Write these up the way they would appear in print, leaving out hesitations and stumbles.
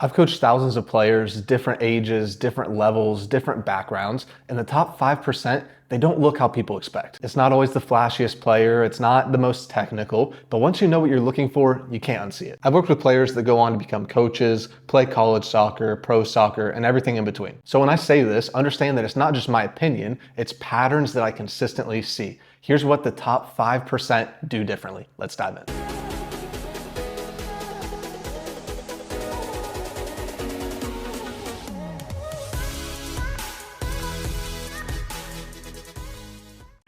I've coached thousands of players, different ages, different levels, different backgrounds, and the top 5%, they don't look how people expect. It's not always the flashiest player, it's not the most technical, but once you know what you're looking for, you can't unsee it. I've worked with players that go on to become coaches, play college soccer, pro soccer, and everything in between. So when I say this, understand that it's not just my opinion, it's patterns that I consistently see. Here's what the top 5% do differently. Let's dive in.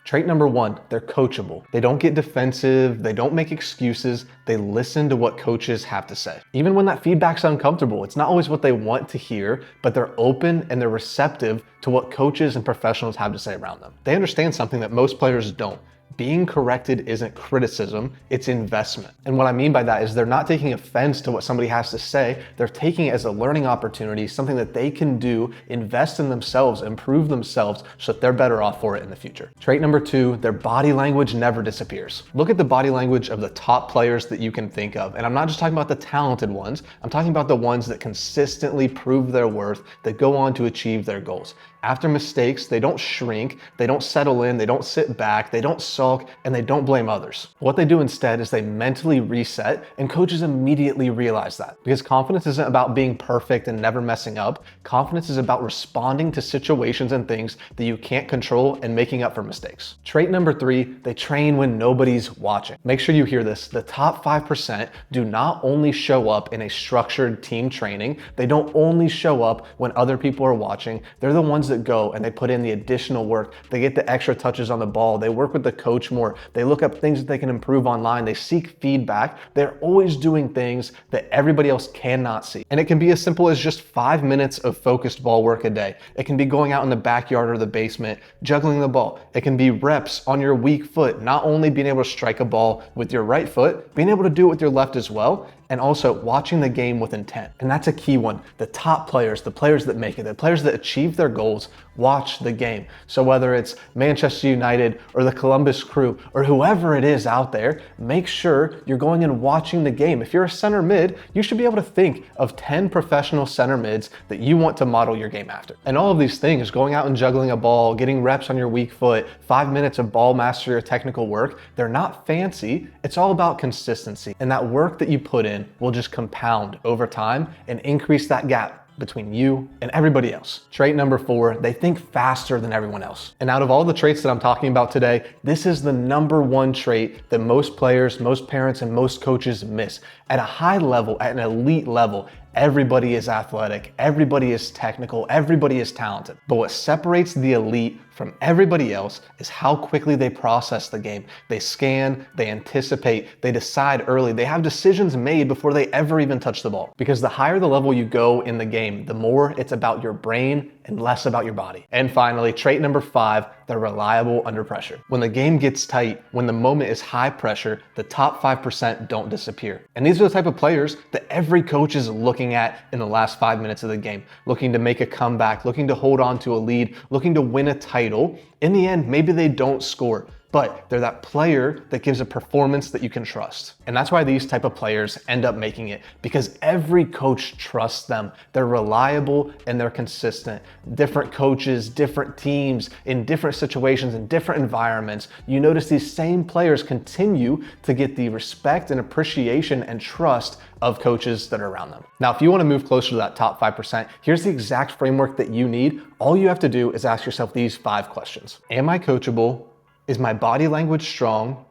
Trait number one, they're coachable. They don't get defensive, they don't make excuses, they listen to what coaches have to say. Even when that feedback's uncomfortable, it's not always what they want to hear, but they're open and they're receptive to what coaches and professionals have to say around them. They understand something that most players don't. Being corrected isn't criticism, it's investment. And what I mean by that is they're not taking offense to what somebody has to say, they're taking it as a learning opportunity, something that they can do, invest in themselves, improve themselves so that they're better off for it in the future. Trait number two, their body language never disappears. Look at the body language of the top players that you can think of. And I'm not just talking about the talented ones, I'm talking about the ones that consistently prove their worth, that go on to achieve their goals. After mistakes, they don't shrink, they don't settle in, they don't sit back, they don't sulk, and they don't blame others. What they do instead is they mentally reset, and coaches immediately realize that. Because confidence isn't about being perfect and never messing up. Confidence is about responding to situations and things that you can't control and making up for mistakes. Trait number three, they train when nobody's watching. Make sure you hear this. The top 5% do not only show up in a structured team training, they don't only show up when other people are watching. They're the ones that go and they put in the additional work. They get the extra touches on the ball. They work with the coach more. They look up things that they can improve online. They seek feedback. They're always doing things that everybody else cannot see. And it can be as simple as just 5 minutes of focused ball work a day. It can be going out in the backyard or the basement, juggling the ball. It can be reps on your weak foot, not only being able to strike a ball with your right foot, being able to do it with your left as well, and also watching the game with intent. And that's a key one. The top players, the players that make it, the players that achieve their goals, watch the game. So whether it's Manchester United or the Columbus Crew or whoever it is out there, make sure you're going and watching the game. If you're a center mid, you should be able to think of 10 professional center mids that you want to model your game after. And all of these things, going out and juggling a ball, getting reps on your weak foot, 5 minutes of ball mastery or technical work, they're not fancy. It's all about consistency. And that work that you put in will just compound over time and increase that gap between you and everybody else. Trait number four, they think faster than everyone else. And out of all the traits that I'm talking about today, this is the number one trait that most players, most parents, and most coaches miss. At a high level, at an elite level, everybody is athletic, everybody is technical, everybody is talented. But what separates the elite from everybody else is how quickly they process the game. They scan, they anticipate, they decide early. They have decisions made before they ever even touch the ball. Because the higher the level you go in the game, the more it's about your brain and less about your body. And finally, trait number five, they're reliable under pressure. When the game gets tight, when the moment is high pressure, the top 5% don't disappear. And these are the type of players that every coach is looking at in the last 5 minutes of the game, looking to make a comeback, looking to hold on to a lead, looking to win a title. In the end, maybe they don't score, but they're that player that gives a performance that you can trust. And that's why these type of players end up making it, because every coach trusts them. They're reliable and they're consistent. Different coaches, different teams, in different situations, in different environments, you notice these same players continue to get the respect and appreciation and trust of coaches that are around them. Now, if you want to move closer to that top 5%, here's the exact framework that you need. All you have to do is ask yourself these 5 questions. Am I coachable? Is my body language strong?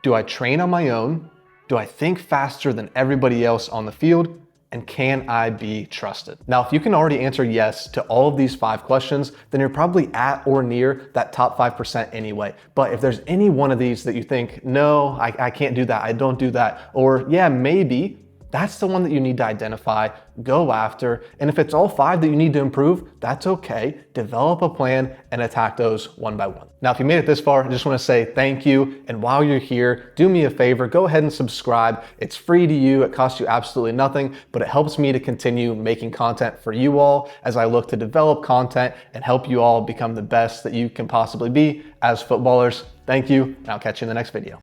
Do I train on my own? Do I think faster than everybody else on the field? And can I be trusted? Now, if you can already answer yes to all of these 5 questions, then you're probably at or near that top 5% anyway. But if there's any one of these that you think, no, I can't do that, I don't do that, or yeah, maybe, that's the one that you need to identify, go after, and if it's all 5 that you need to improve, that's okay. Develop a plan and attack those one by one. Now, if you made it this far, I just want to say thank you, and while you're here, do me a favor, go ahead and subscribe. It's free to you, it costs you absolutely nothing, but it helps me to continue making content for you all as I look to develop content and help you all become the best that you can possibly be as footballers. Thank you, and I'll catch you in the next video.